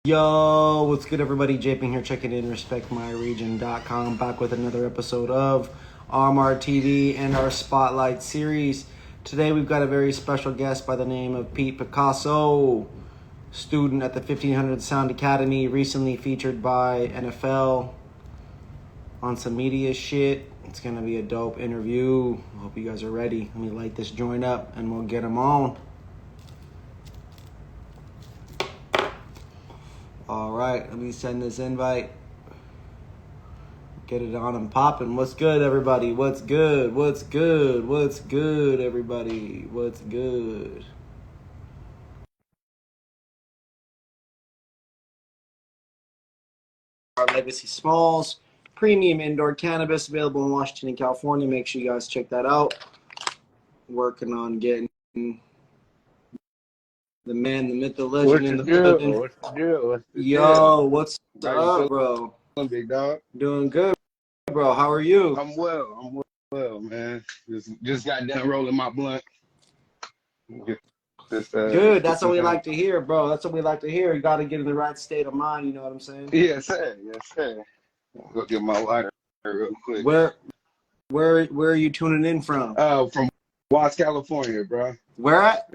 Yo, what's good, everybody? Japing here, checking in respectmyregion.com, back with another episode of RMR and our Spotlight series. Today we've got a very special guest by the name of Pete Picasso, student at the 1500 Sound Academy, recently featured by NFL on some media shit. It's gonna be a dope interview. I hope you guys are ready. Let me light this joint up and we'll get him on. All right, let me send this invite. Get it on and popping. What's good, everybody? What's good? What's good? What's good, everybody? What's good? Our Legacy Smalls, premium indoor cannabis, available in Washington and California. Make sure you guys check that out. Working on getting the man, the myth, the legend in the building. What's the deal? Yo, what's How up, bro? feeling, big dog? Doing good, bro. How are you? I'm well, man. Just got done rolling my blunt. Good. That's what we like to hear, bro. That's what we like to hear. You got to get in the right state of mind. You know what I'm saying? Yes, sir. Yes, sir. Go get my lighter real quick. Where are you tuning in from? From Watts, California, bro. Where at?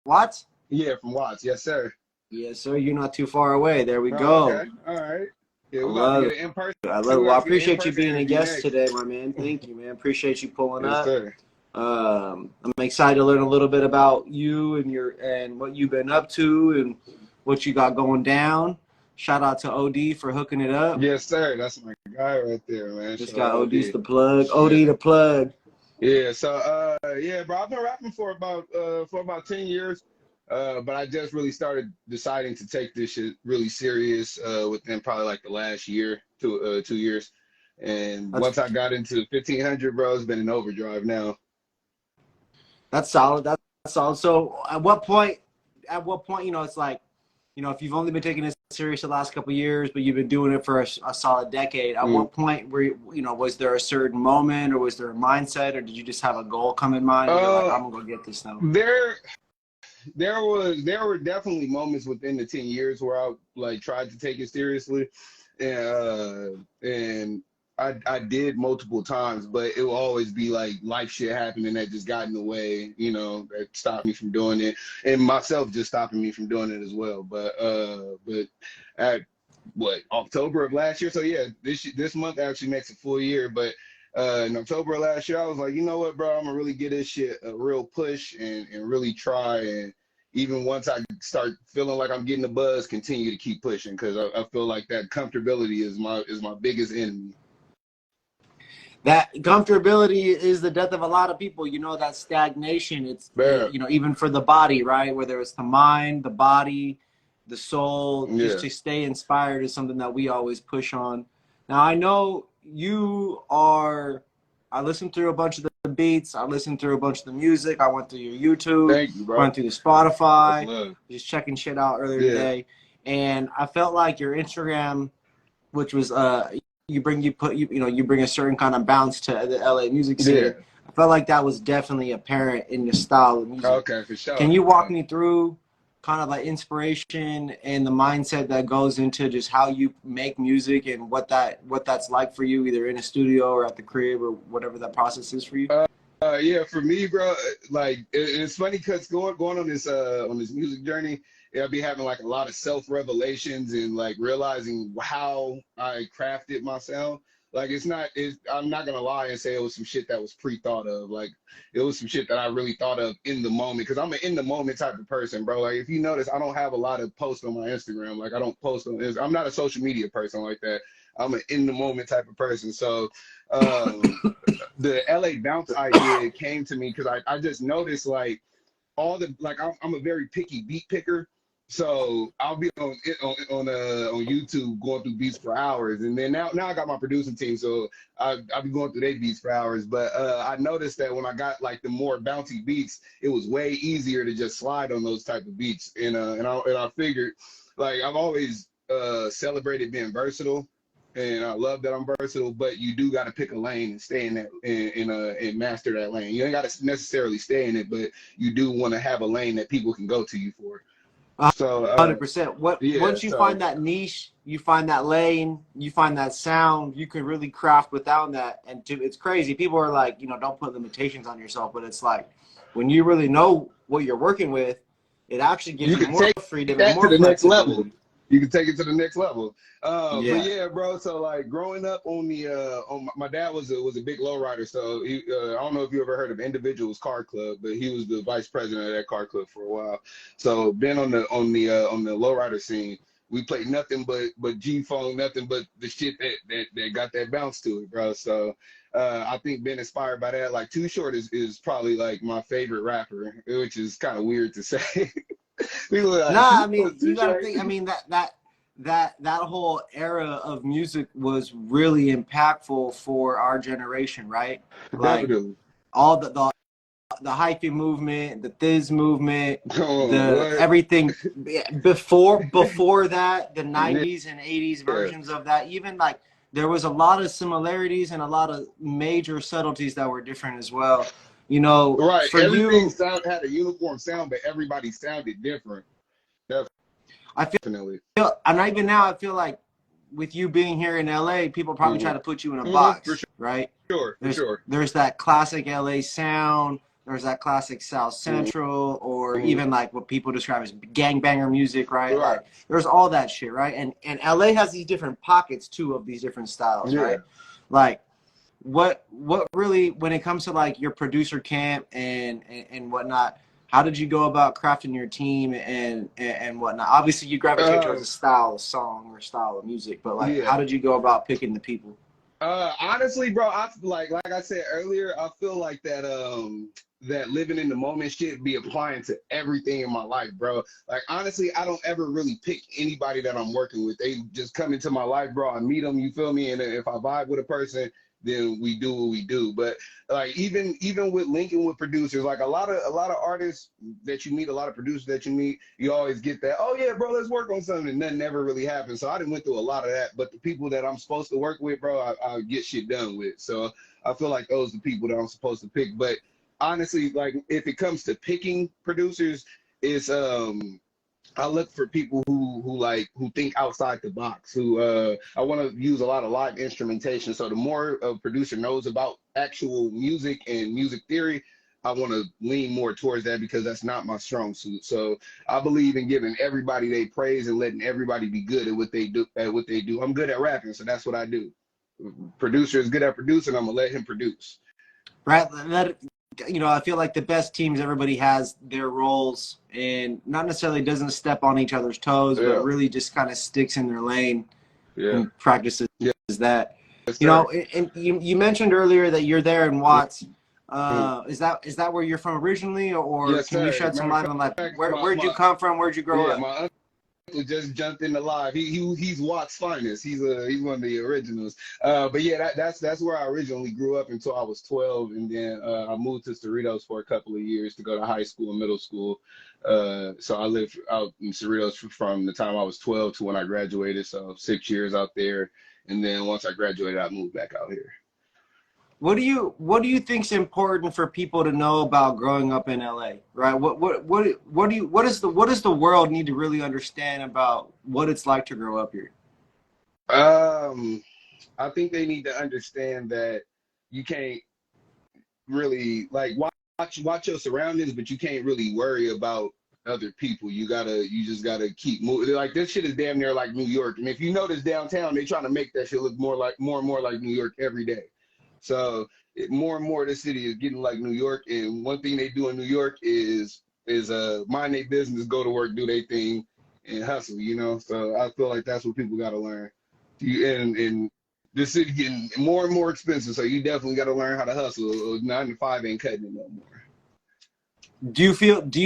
Watts? Yeah, from Watts. Yes, sir. Yes, sir. You're not too far away. There we go. Okay. All right. Yeah, I we love got to it. get it in person. I love it. Well, I appreciate you being a guest today, my man. Thank you, man. Appreciate you pulling up. Yes, sir. I'm excited to learn a little bit about you and what you've been up to and what you got going down. Shout out to OD for hooking it up. Yes, sir. That's my guy right there, man. Just got OD's the plug. OD the plug. Yeah, so yeah, bro, I've been rapping for about 10 years. But I just really started deciding to take this shit really serious within probably like the last year to 2 years. And once I got into 1500, bro, it's been an overdrive now. That's solid. That's solid. So at what point, it's like, if you've only been taking this serious the last couple of years, but you've been doing it for a solid decade, at what point was there a certain moment or was there a mindset or did you just have a goal come in mind? And you're like, I'm going to go get this now. There were definitely moments within the 10 years where I like tried to take it seriously. And I did multiple times, but it will always be like life shit happening that just got in the way, that stopped me from doing it, and myself just stopping me from doing it as well. But at October of last year, so yeah, this month actually makes a full year. But in October of last year, I was like, you know what, bro, I'm gonna really give this shit a real push and really try. And even once I start feeling like I'm getting the buzz, continue to keep pushing because I feel like that comfortability is my biggest enemy. That comfortability is the death of a lot of people. That stagnation. It's even for the body, right? Whether it's the mind, the body, the soul, just to stay inspired is something that we always push on. Now I know I listened through a bunch of the beats. I listened through a bunch of the music. I went through your YouTube. Thank you, bro. Went through the Spotify. Just checking shit out earlier today, and I felt like your Instagram, which was you bring a certain kind of bounce to the LA music scene. Yeah. I felt like that was definitely apparent in your style of music. Okay, for sure. Can you walk me through kind of like inspiration and the mindset that goes into just how you make music and what that's like for you, either in a studio or at the crib or whatever that process is for you? Yeah, for me, bro, like it's funny because going on this music journey, I'll be having like a lot of self-revelations and like realizing how I crafted my sound. Like I'm not gonna lie and say it was some shit that was pre-thought of. Like it was some shit that I really thought of in the moment because I'm an in the moment type of person, bro. Like if you notice, I don't have a lot of posts on my Instagram. Like I don't post on I'm not a social media person like that. I'm an in the moment type of person. So the LA bounce idea came to me because I just noticed like I'm a very picky beat picker. So I'll be on YouTube going through beats for hours, and then now I got my producing team, so I'll be going through their beats for hours. But I noticed that when I got like the more bouncy beats, it was way easier to just slide on those type of beats. And I figured, like I've always celebrated being versatile, and I love that I'm versatile. But you do got to pick a lane and stay in that and master that lane. You ain't got to necessarily stay in it, but you do want to have a lane that people can go to you for. So 100%. What yeah, once you so find that niche, you find that lane, you find that sound, you can really craft without that. And it's crazy. People are like, don't put limitations on yourself, but it's like when you really know what you're working with, it actually gives you you can more take freedom and that to more the next level. flexibility. You can take it to the next level. But Yeah. yeah, bro. So like growing up on the on my dad was a big lowrider. So he, I don't know if you ever heard of Individuals Car Club, but he was the vice president of that car club for a while. So been on the lowrider scene. We played nothing but G Funk, nothing but the shit that got that bounce to it, bro. So I think being inspired by that, like Too Short is probably like my favorite rapper, which is kind of weird to say. People are like, Nah, Too I mean, you Too got to Short. think. I mean, that whole era of music was really impactful for our generation, right? Like Definitely. all the hyphy movement, the Thiz movement, Oh, the what? everything before that, the Yeah. 90s and 80s versions of that. Even like there was a lot of similarities and a lot of major subtleties that were different as well. Right. For Everything you, sound had a uniform sound, but everybody sounded different. I Definitely. and even now I feel like with you being here in LA, people probably try Hmm. to put you in a For box, right? sure. For sure. There's that classic LA sound, there's that classic South Central, or Hmm. even like what people describe as gangbanger music, right? Right. Like there's all that shit, right? And LA has these different pockets too of these different styles, Yeah. right? Like what really when it comes to like your producer camp and whatnot, how did you go about crafting your team and whatnot? Obviously you gravitate towards Uh, a style of song or style of music, but like yeah. how did you go about picking the people? Honestly, bro, I like I said earlier, I feel like that living in the moment shit be applying to everything in my life, bro. Like honestly, I don't ever really pick anybody that I'm working with. They just come into my life, bro. I meet them, you feel me? And if I vibe with a person, then we do what we do. But like even with linking with producers, like a lot of artists that you meet, a lot of producers that you meet, you always get that, oh yeah, bro, let's work on something, and nothing ever really happens. So I didn't went through a lot of that, but the people that I'm supposed to work with, bro, I get shit done with. So I feel like those are the people that I'm supposed to pick. But honestly, like if it comes to picking producers, it's I look for people who think outside the box. Who I want to use a lot of live instrumentation. So the more a producer knows about actual music and music theory, I want to lean more towards that because that's not my strong suit. So I believe in giving everybody they praise and letting everybody be good at what they do. I'm good at rapping, so that's what I do. Producer is good at producing. I'm gonna let him produce. Right, I feel like the best teams, everybody has their roles and not necessarily doesn't step on each other's toes, but Yeah, really just kind of sticks in their lane yeah, and practices yeah, that. yes, sir. And you mentioned earlier that you're there in Watts. Mhm. Is that where you're from originally, or Yes, can you sir. shed some Matter of light on like fact, where'd you come from? Where'd you grow yeah, up? my just jumped in the live. He's Watt's finest. He's one of the originals. But yeah, that's where I originally grew up until I was 12, and then I moved to Cerritos for a couple of years to go to high school and middle school. So I lived out in Cerritos from the time I was 12 to when I graduated. So 6 years out there, and then once I graduated, I moved back out here. What do you think is important for people to know about growing up in LA? Right? What does the world need to really understand about what it's like to grow up here? Um, I think they need to understand that you can't really like watch your surroundings, but you can't really worry about other people. You just gotta keep moving. Like this shit is damn near like New York, and if you notice downtown, they trying to make that shit look more and more like New York every day. So more and more, this city is getting like New York. And one thing they do in New York is mind their business, go to work, do their thing, and hustle. So I feel like that's what people got to learn. And this city getting more and more expensive, so you definitely got to learn how to hustle. 9 to 5 ain't cutting it no more. Do you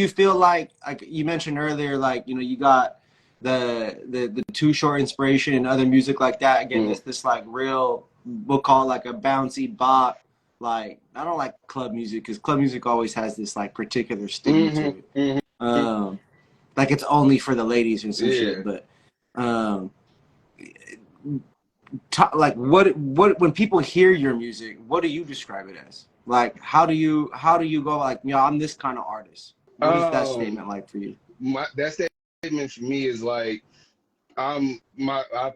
feel like you mentioned earlier, like you got the Too Short inspiration and other music like that. Again, Mm. this like real, we'll call it like a bouncy bop. Like I don't like club music because club music always has this like particular stigma Hmm. to it. Hmm. Um, like it's only for the ladies and some shit. Yeah. But um, like what when people hear your music, what do you describe it as? Like how do you go like I'm this kind of artist? What is that Um, statement like for you? that's that excitement for me is like I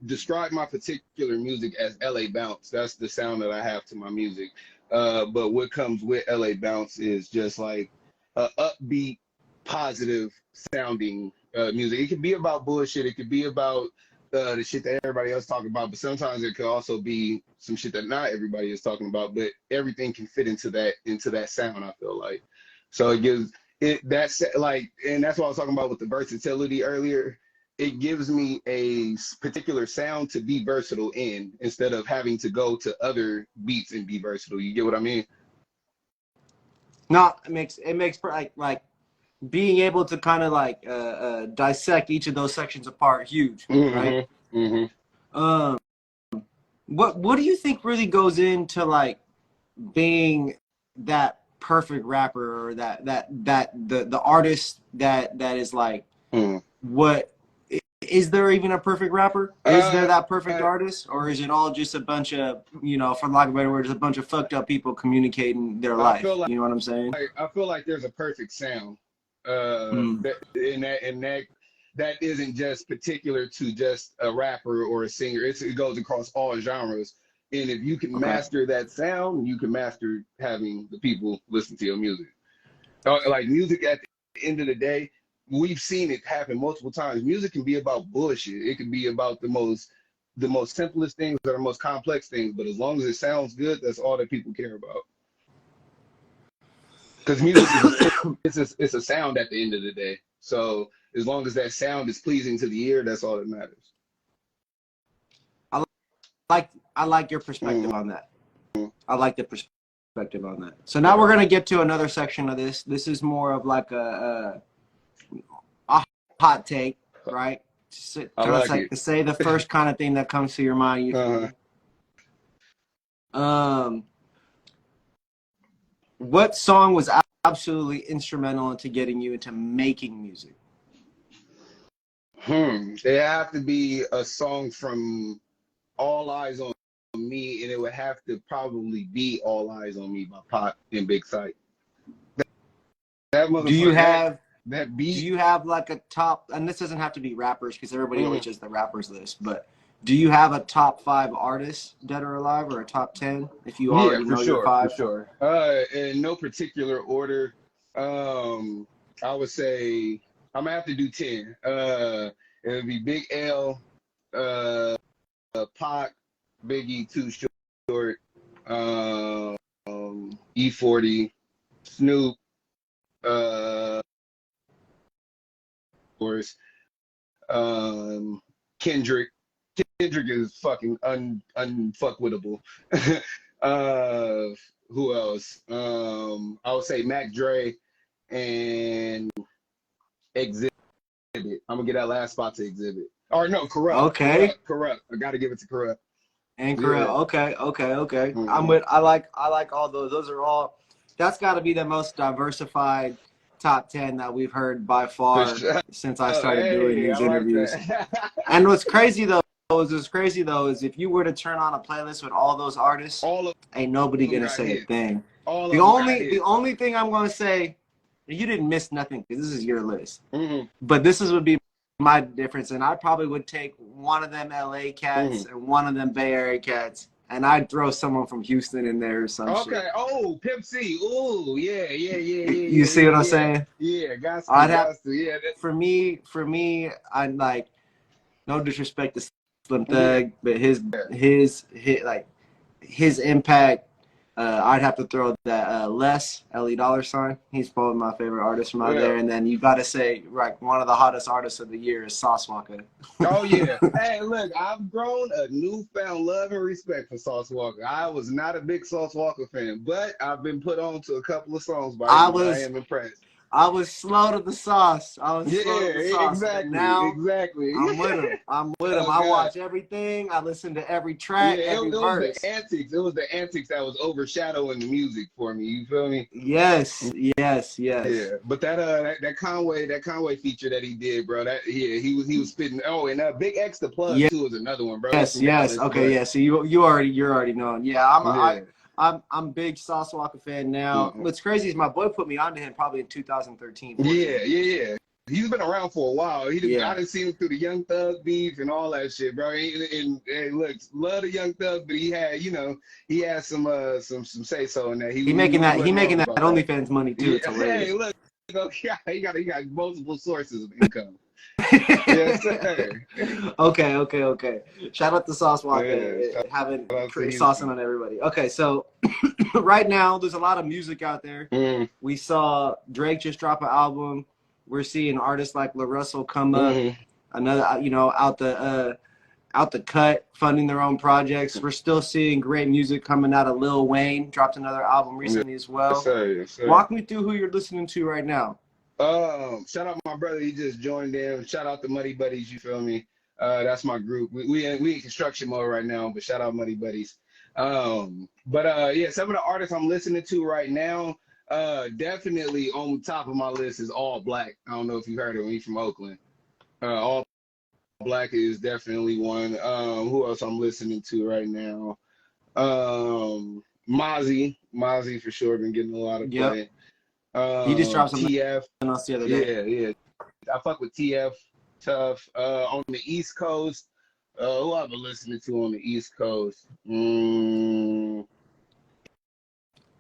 describe my particular music as LA bounce. That's the sound that I have to my music. But what comes with LA bounce is just like a upbeat, positive sounding music. It could be about bullshit. It could be about the shit that everybody else talking about. But sometimes it could also be some shit that not everybody is talking about. But everything can fit into that sound. I feel like so it gives it that's like, and that's what I was talking about with the versatility earlier. It gives me a particular sound to be versatile in instead of having to go to other beats and be versatile. You get what I mean? No, it makes like being able to kind of like dissect each of those sections apart huge, right? Mm-hmm. Mm-hmm. What do you think really goes into like being that perfect rapper, or that the artist that is like Mm. what is there even a perfect rapper? Is there that perfect Uh, artist, or is it all just a bunch of, for lack of a better word, just a bunch of fucked up people communicating their I life? feel like You know what I'm saying? I feel like there's a perfect sound. Mm. That isn't just particular to just a rapper or a singer. It goes across all genres. And if you can Okay. master that sound, you can master having the people listen to your music. Like music at the end of the day, we've seen it happen multiple times. Music can be about bullshit. It can be about the most simplest things or the most complex things. But as long as it sounds good, that's all that people care about. Because music is it's a sound at the end of the day. So as long as that sound is pleasing to the ear, that's all that matters. I I like your perspective Mm-hmm. on that. I like the perspective on that. So now we're gonna get to another section of this. This is more of like a hot take, right? I Kind of like like it. to say the first kind of thing that comes to your mind. You feel me? Um, what song was absolutely instrumental into getting you into making music? It have to be a song from All Eyes on Me, and it would have to probably be All Eyes on Me by Pop and Big Sight. That Do you motherfucker, have that do beat. you have like a top, and this doesn't have to be rappers because everybody always does the rappers list, but do you have a top 5 artists dead or alive, or a top 10 if you Yeah, already for know your sure, for 5? sure. In no particular order. I would say I'm gonna have to do 10. It would be Big L, Pac, Biggie, Too Short, um, E40, Snoop, of course, Kendrick. Kendrick is fucking unfuckwittable. uh, who else? I would say Mac Dre and Exhibit. I'm gonna get that last spot to Exhibit. Or no, Corrupt, Okay. Corrupt. I gotta give it to Corrupt. And Yeah. correct. Okay. Mm-hmm. I like all those. Those are all. That's got to be the most diversified top 10 that we've heard by For far sure. since I started doing Hey, I these like interviews. that. And what's crazy though is if you were to turn on a playlist with all those artists, All of ain't nobody them gonna got say a hits. thing. All The of them got only the hits. only thing I'm gonna say, you didn't miss nothing because this is your list. Mm-hmm. But this would be my difference, and I probably would take one of them LA cats Mm-hmm. and one of them Bay Area cats, and I'd throw someone from Houston in there or some Okay. shit. Oh, Pimp C. Ooh, You see what I'm saying? Yeah, got to, I'd have got to. Yeah, for me, I'd like, no disrespect to Slim yeah. Thug, but his impact. I'd have to throw that Les Ellie Dollar Sign. He's probably my favorite artist from out Yeah. there. And then you got to say, like, one of the hottest artists of the year is Sauce Walka. Oh yeah. Hey, look, I've grown a newfound love and respect for Sauce Walker. I was not a big Sauce Walker fan, but I've been put on to a couple of songs by I him, and I was am impressed. I was slow to the sauce. Yeah, And exactly, now exactly. I'm with him. I'm with him. Oh I God. watch everything. I listen to every Yeah, track, every it was the verse. antics. It was the antics that was overshadowing the music for me. You feel me? Yes. Yeah, but that Conway feature that he did, bro. That yeah, he was spitting. Oh, and Big X the Plug too is another one, bro. That's from Dallas, Okay, but yeah. So you're already knowing. Yeah, yeah. I'm a big Sauce Walka fan now. Mm-hmm. What's crazy is my boy put me onto him probably in 2013, 14. Yeah. He's been around for a while. I Yeah. done seen him through the Young Thug beef and all that shit, bro. And look, love the Young Thug, but he had, he had some say so in that. He He wasn't making wrong that about that. OnlyFans money too. Yeah, It's hey, hilarious. look, he got multiple sources of income. Yes, sir. Okay. Shout out to Sauce Walk, Yeah, shout having out to saucing Houston. on everybody. Okay, so right now there's a lot of music out there. Mm, We saw Drake just drop an album. We're seeing artists like La Russell come up, mm, another out the cut, funding their own projects. We're still seeing great music coming out of Lil Wayne. Dropped another album recently as yes, well. sir. Yes, sir. Walk me through who you're listening to right now. Shout out my brother. He just joined in. Shout out to Muddy Buddies. You feel me? That's my group. We in construction mode right now, but shout out Muddy Buddies. Yeah, some of the artists I'm listening to right now, definitely on top of my list is All Black. I don't know if you heard of him. He's from Oakland. All Black is definitely one. Who else I'm listening to right now? Mozzie for sure. Been getting a lot of Yep. play. He just dropped something TF. else the other day. Yeah. I fuck with TF tough. On the East Coast, who I've been listening to on the East Coast?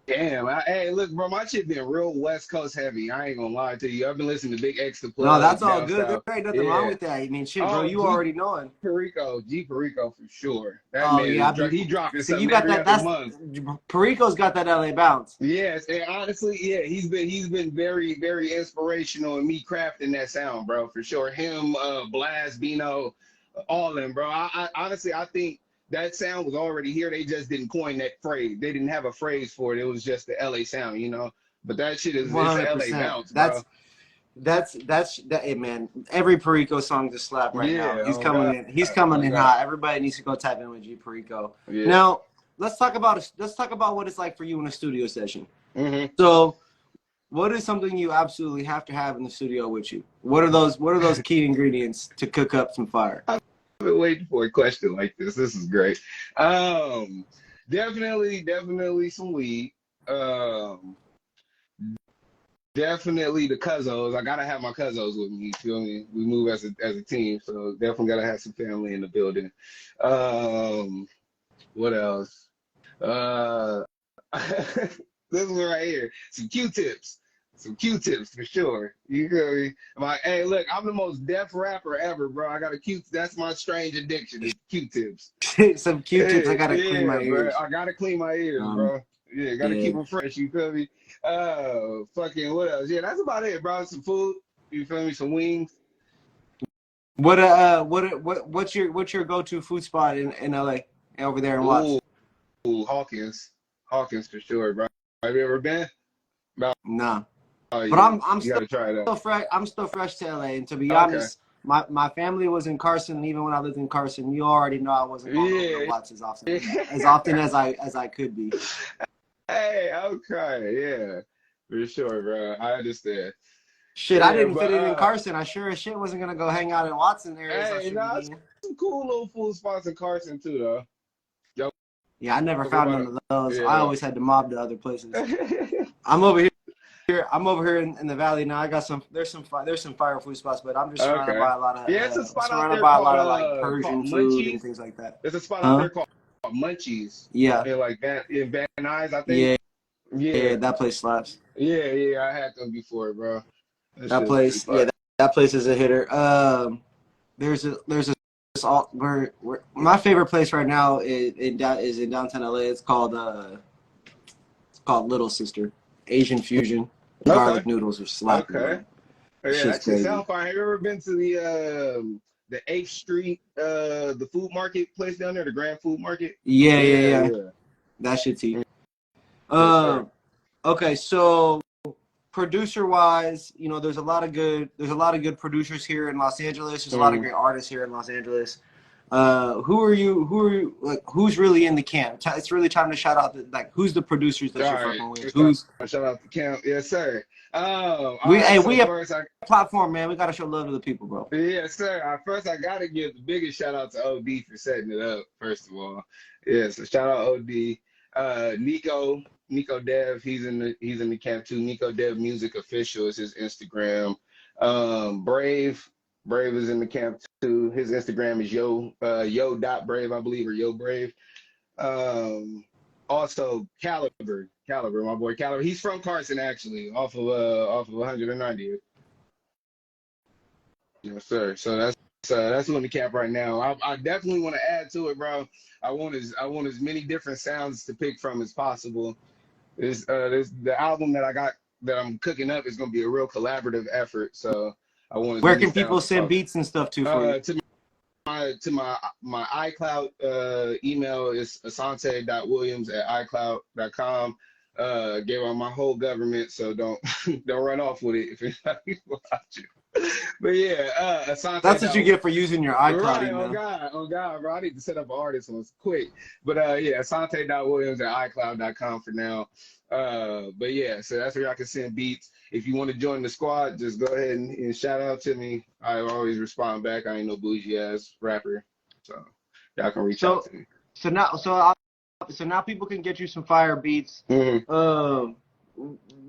Damn. Hey, look, bro, my shit been real West Coast heavy. I ain't gonna lie to you. I've been listening to Big X the No, Plug that's all down good. south. There ain't nothing wrong Yeah. with that. I mean, shit, bro, Oh, you already knowing. G Perico for sure. That Oh man yeah, he dropping see, you something got every that. other That's month. Perico's got that LA bounce. Yes, and honestly, yeah, he's been very, very inspirational in me crafting that sound, bro, for sure. Him, Blast, Bino, all of them, bro. I honestly I think that sound was already here. They just didn't coin that phrase. They didn't have a phrase for it. It was just the LA sound, you know. But that shit is One it's hundred a LA percent. bounce, bro. Hey, man. Every Perico song just slap right now. Yeah, He's oh coming God, in. He's coming oh in God. hot. Everybody needs to go tap in with G Perico. Yeah. Now let's talk about what it's like for you in a studio session. Mm-hmm. So, what is something you absolutely have to have in the studio with you? What are those key ingredients to cook up some fire? I've been waiting for a question like this. This is great. Definitely some weed. Um, Definitely the cousins. I gotta have my cousins with me. You feel me? We move as a team, so definitely gotta have some family in the building. Um, what else? Uh, this one right here. Some Q-tips. Some Q-tips for sure. You feel me? I'm like, hey, look, I'm the most deaf rapper ever, bro. I got a Q. That's my strange addiction. Is Q-tips. Some Q-tips. I gotta clean my Yeah, bro. ears. I gotta clean my ears, bro. Yeah, gotta Yeah. keep them fresh. You feel me? Fucking what else? Yeah, that's about it, bro. Some food. You feel me? Some wings. What's your go-to food spot in LA over there in Watts? Ooh, Hawkins. Hawkins for sure, bro. Have you ever been? Bro, Nah. oh But yeah, I'm you still gotta try that. fresh. I'm still fresh to LA, and to be Okay. honest, my family was in Carson. And even when I lived in Carson, you already know I wasn't going over to Yeah. Watts as often as I could be. Hey, okay, yeah, for sure, bro. I understand. Shit, I Yeah, didn't but fit in Carson. I sure as shit wasn't gonna go hang out in Watson areas I hey, should nah, be it's in. some cool little food spots in Carson too, though. Yo, Yeah, I never talk found about none it. of those. I Yeah. always had to mob to other places. I'm over here. I'm over here in the valley now. I got some. There's some fire food spots, but I'm just surrounded Okay. by a lot of. Yeah, it's a spot out Surrounded there by a lot of like called Persian food and Munchies. things like that. There's a spot out Huh? there called Munchies. Yeah. In like in Van Nuys, I think. Yeah. Yeah. Yeah. That place slaps. Yeah. I had them before, bro. That That shit was pretty place. Yeah. fire. That place is a hitter. There's a where my favorite place right now is in downtown LA. It's called Little Sister. Asian fusion. Okay. Garlic noodles are slapping, Okay. bro. Yeah, Shit's that shit crazy. sound fine. Have you ever been to the 8th Street the food market place down there, the Grand Food Market? Yeah. Yeah. That shit's heat. Yes, sir. Okay, so producer wise, there's a lot of good producers here in Los Angeles. There's a lot of Mm. great artists here in Los Angeles. Who are you like who's really in the camp? It's really time to shout out who's the producers that All you're right. fucking with? First off, shout out to Camp. Yes, sir. All right. We So have first, a platform, man. We gotta show love to the people, bro. yes, sir. First, I gotta give the biggest shout out to OD for setting it up. First of all, yeah. So shout out OD. Nico Dev. He's in the camp too. Nico Dev Music Official is his Instagram. Brave is in the camp too. His Instagram is yo.brave, I believe, or yo brave. Also Caliber, my boy Caliber. He's from Carson actually, off of 190th. Yes, sir. So that's on the cap right now. I definitely want to add to it, bro. I want as many different sounds to pick from as possible. This the album that I got that I'm cooking up is gonna be a real collaborative effort. So I want as Where many can sounds people as send possible. beats and stuff to for you? To my iCloud email is asante.williams@icloud.com. Gave out my whole government, so don't don't run off with it if anybody wants you. But yeah, Asante. That's what you get for using your iCloud Right, email. on God, bro. I need to set up an artist one quick. But yeah, asante.williams@icloud.com for now. But yeah, so that's where y'all can send beats. If you want to join the squad, just go ahead and shout out to me. I always respond back. I ain't no bougie ass rapper. So y'all can reach out So to me. so now people can get you some fire beats. Mm-hmm.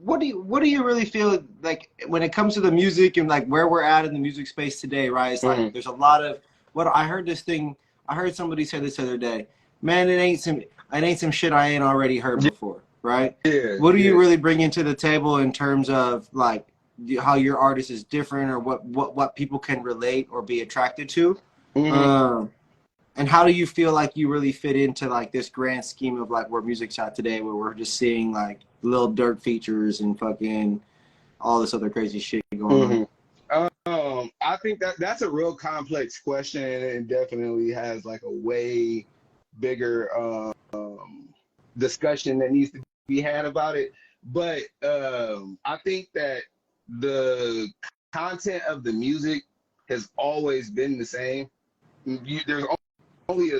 What do you really feel like when it comes to the music and like where we're at in the music space today, right? It's like there's a lot of I heard somebody say this the other day. Man, it ain't some shit I ain't already heard before, right? Yeah, What do you yeah. really bring into the table in terms of like how your artist is different or what people can relate or be attracted to? Mm-hmm. And how do you feel like you really fit into like this grand scheme of like where music's at today, where we're just seeing like Lil Durk features and fucking all this other crazy shit going on? I think that's a real complex question, and it definitely has like a way bigger discussion that needs to be had about it. But I think that the content of the music has always been the same. There's only a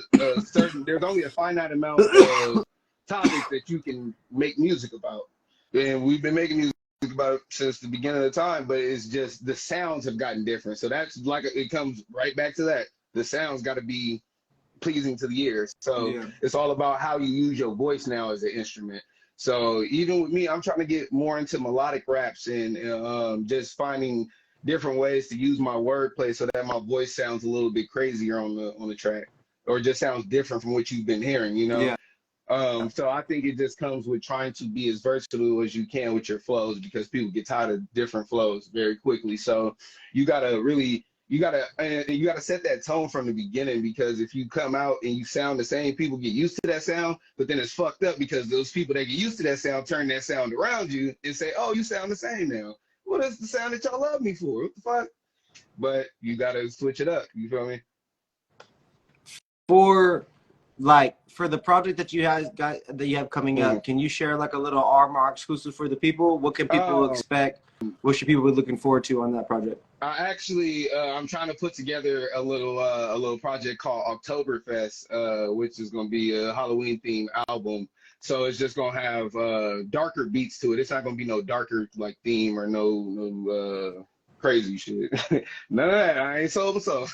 finite amount of topics that you can make music about, and we've been making music about it since the beginning of the time. But it's just the sounds have gotten different. So that's like it comes right back to that. The sounds got to be pleasing to the ears. So Yeah. it's all about how you use your voice now as an instrument. So even with me, I'm trying to get more into melodic raps and just finding different ways to use my wordplay so that my voice sounds a little bit crazier on the track, or just sounds different from what you've been hearing, you know? Yeah. So I think it just comes with trying to be as versatile as you can with your flows, because people get tired of different flows very quickly. So you gotta really you gotta set that tone from the beginning, because if you come out and you sound the same, people get used to that sound, but then it's fucked up because those people that get used to that sound turn that sound around you and say, oh, you sound the same now. What is the sound that y'all love me for? What the fuck? But you gotta switch it up. You feel me? For the project that you guys got that you have coming up, can you share like a little RMR exclusive for the people? What can people Um, expect? What should people be looking forward to on that project? I'm trying to put together a little project called Oktoberfest, which is gonna be a Halloween themed album. So it's just gonna have darker beats to it. It's not gonna be no darker like theme or no crazy shit. None of that. I ain't sold so.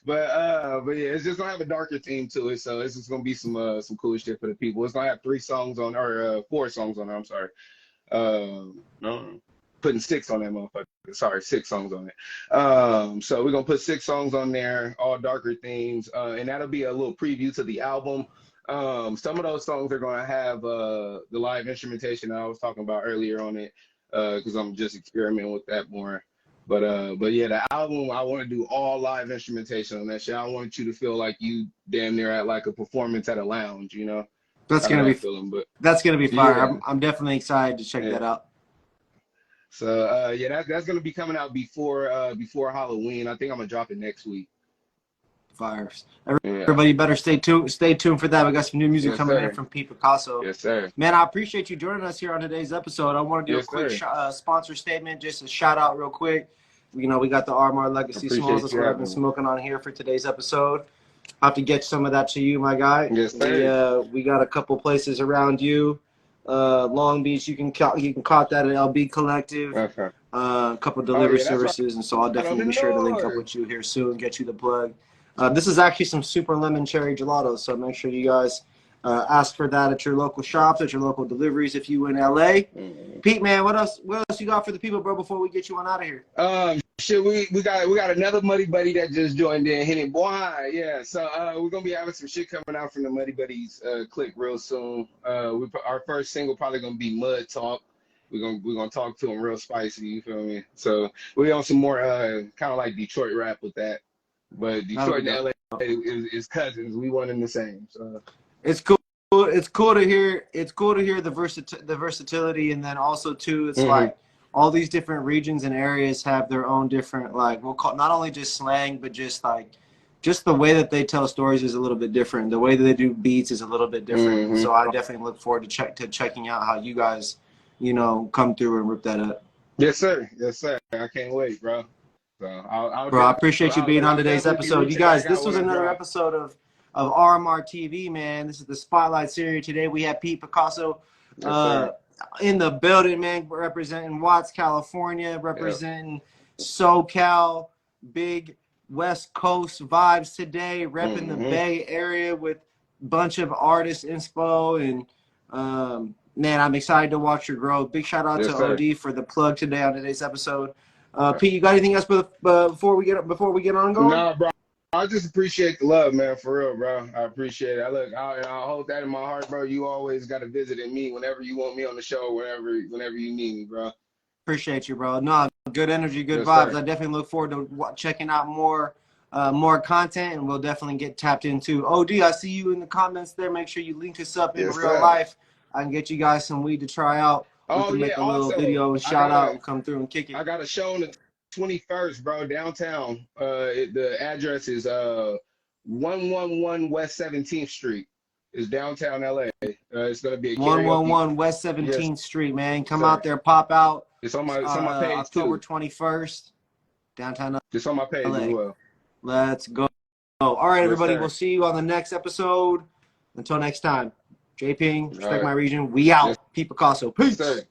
But yeah, it's just gonna have a darker theme to it. So it's just gonna be some cool shit for the people. It's gonna have 3 songs on, or 4 songs on it. I'm sorry. No, putting 6 on that motherfucker. Sorry, 6 songs on it. So we're gonna put 6 songs on there, all darker themes, and that'll be a little preview to the album. Some of those songs are gonna have the live instrumentation that I was talking about earlier on it, because I'm just experimenting with that more. But yeah, the album, I want to do all live instrumentation on that shit. I want you to feel like you damn near at like a performance at a lounge, you know, That's kind of gonna be that feeling. But that's gonna be fire. yeah, I'm definitely excited to check yeah. that out. So yeah, that's gonna be coming out before Halloween. I think I'm gonna drop it next week. Fires. Yeah. Everybody better stay tuned. Stay tuned for that. We got some new music Yes, coming in sir. from Pete Picasso. Yes, sir. Man, I appreciate you joining us here on today's episode. I want to do a Yes, quick sir. sponsor statement, just a shout out real quick. You know, we got the RMR Legacy Smalls. Appreciate That's you what I've been having me. smoking on here for today's episode. I have to get some of that to you, my guy. Yes, sir. We got a couple places around you. Long Beach, you can caught that at LB Collective. Okay. A couple Oh delivery yeah, that's services, and so I'll right on definitely the be sure to link up north. with you here soon, get you the plug. This is actually some super lemon cherry gelato, so make sure you guys ask for that at your local shops, at your local deliveries if you in LA. Pete, man, what else you got for the people, bro, before we get you on out of here? shit, we got another Muddy Buddy that just joined in, Henny Boy. Yeah, so we're gonna be having some shit coming out from the Muddy Buddies clique real soon. Our first single probably gonna be Mud Talk. We're gonna talk to him real spicy. You feel me? So we on some more kind of like Detroit rap with that, but That'll be Detroit and dope. LA is cousins. We one and the same. So It's cool. It's cool to hear. It's cool to hear the versatility, and then also too, it's mhm. like all these different regions and areas have their own different, like, we'll call not only just slang, but just like just the way that they tell stories is a little bit different. The way that they do beats is a little bit different. Mhm. So I definitely look forward to checking out how you guys, come through and rip that up. Yes, sir. Yes, sir. I can't wait, bro. So I'll Bro, I appreciate you being on I'll today's definitely be episode. You reaching guys, back out this was when I another drop. episode of RMR TV, man. This is the Spotlight series. Today we have Pete Picasso Yes, sir. in the building, man, representing Watts, California, Yep. representing SoCal, big West Coast vibes today, repping the Mhm. Bay Area with a bunch of artists, inspo, and man, I'm excited to watch your growth. Big shout out Yes, to sir. OD for the plug today on today's episode. Pete, you got anything else before we get on going? Nah, bro. I just appreciate the love, man, for real, bro. I appreciate it. I hold that in my heart, bro. You always got to visit me whenever you want me on the show, whenever you need me, bro. Appreciate you, bro. No, good energy, good Yes, vibes. sir. I definitely look forward to checking out more content, and we'll definitely get tapped into. OD, I see you in the comments there. Make sure you link us up in Yes, real sir. life. I can get you guys some weed to try out. We Oh can yeah. make a little Also, video and I shout got out a and come through and kick it. I got a show on the 21st, bro, downtown. The address is 111 West 17th Street. It's downtown LA. It's gonna be a karaoke. 111 West Yes, 17th Street, man. Come out sir. there, pop out. It's on my page October too. 21st, downtown It's on my page as LA. well. Let's go. All right, Yes, everybody. We'll sir. see you on the next episode. Until next time, JP, All respect right. my region. We out. Yes, Pete Picasso. yes, Peace. sir.